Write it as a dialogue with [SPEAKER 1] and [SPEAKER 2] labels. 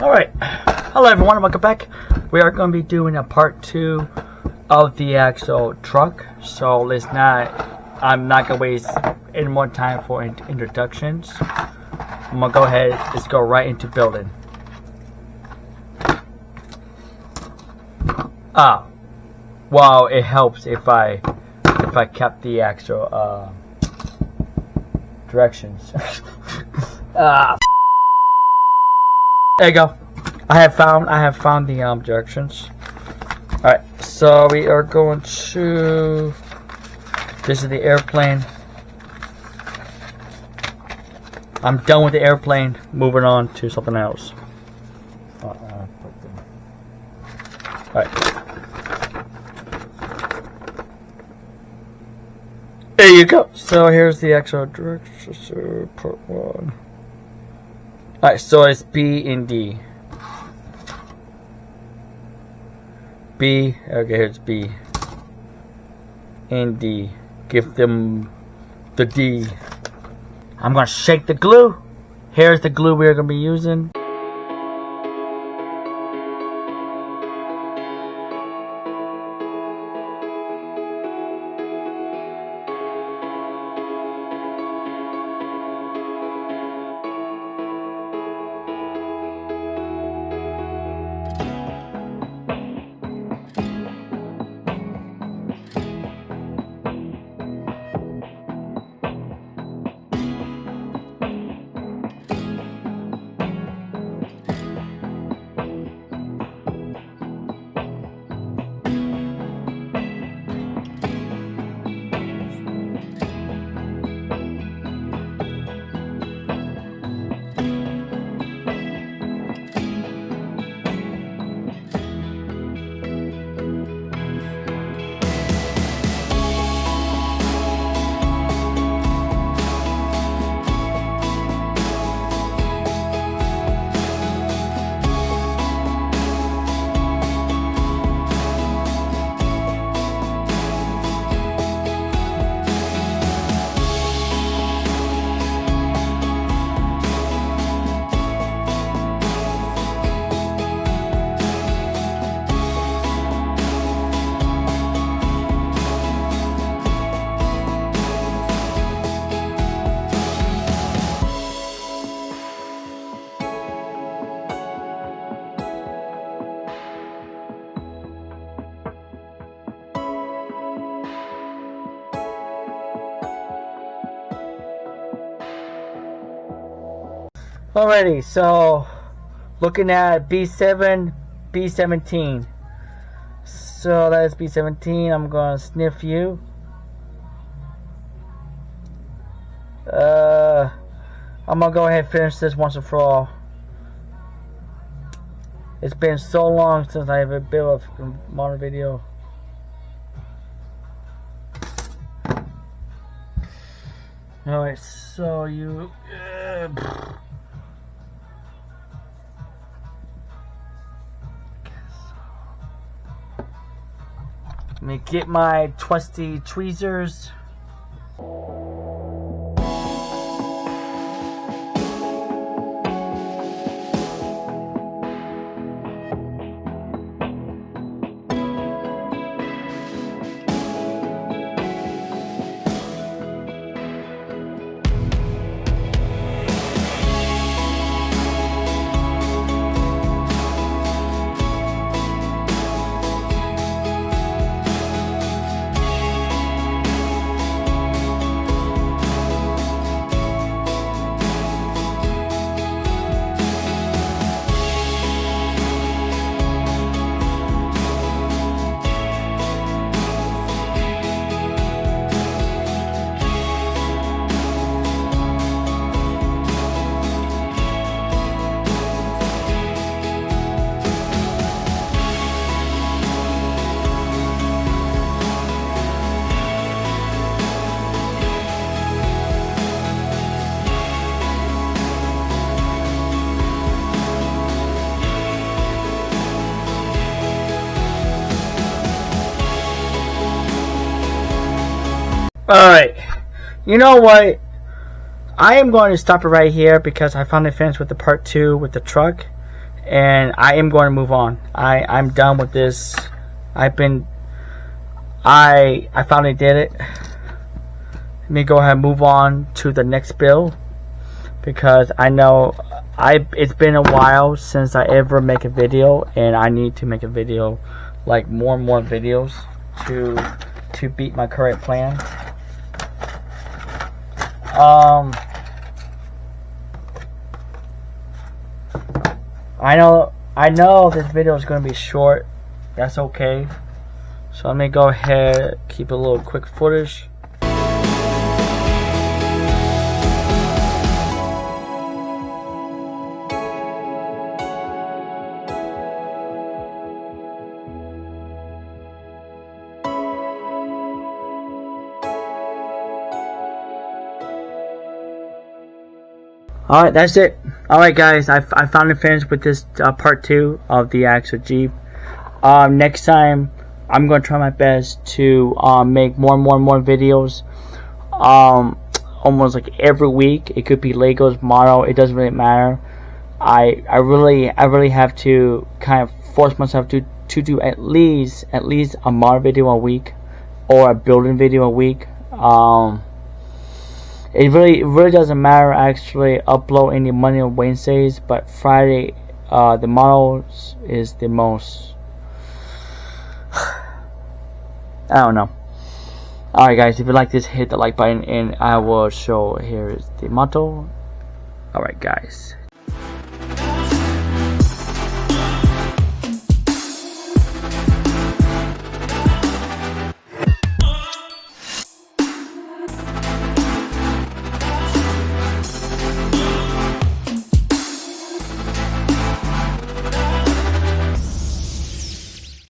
[SPEAKER 1] Alright, hello everyone and welcome back. We are going to be doing a part 2 of the actual truck. So I'm not going to waste any more time for introductions. I'm going to go ahead, let's go right into building. Well, it helps if I kept the actual directions. There you go. I have found the directions. Alright, so we are going to, this is the airplane. I'm done with the airplane, moving on to something else. Alright. There you go. So here's the actual directions, part 1. Alright, so it's B and D. B, okay, here's B. And D. Give them the D. I'm gonna shake the glue. Here's the glue we're gonna be using. Alrighty, so looking at B7, B17. So that is B17. I'm gonna sniff you. I'm gonna go ahead and finish this once and for all. It's been so long since I have built a modern video. Alright, so you. Let me get my trusty tweezers. Alright, you know what? I am going to stop it right here because I finally finished with the part 2 with the truck. and I am going to move on. I'm done with this. I finally did it. Let me go ahead and move on to the next build, because I know it's been a while since I ever make a video, and I need to make a video, like more and more videos to beat my current plan. I know this video is going to be short. That's okay. So let me go ahead, keep a little quick footage. Alright, that's it. Alright guys, I finally finished with this part 2 of the actual Jeep. Next time, I'm going to try my best to make more videos. Almost like every week. It could be Legos, model, it doesn't really matter. I really have to kind of force myself to do at least a model video a week, or a building video a week. It really doesn't matter actually upload any Monday or Wednesdays, but Friday the models is the most. I don't know. Alright guys, if you like this, hit the like button, and I will show here is the motto. Alright guys.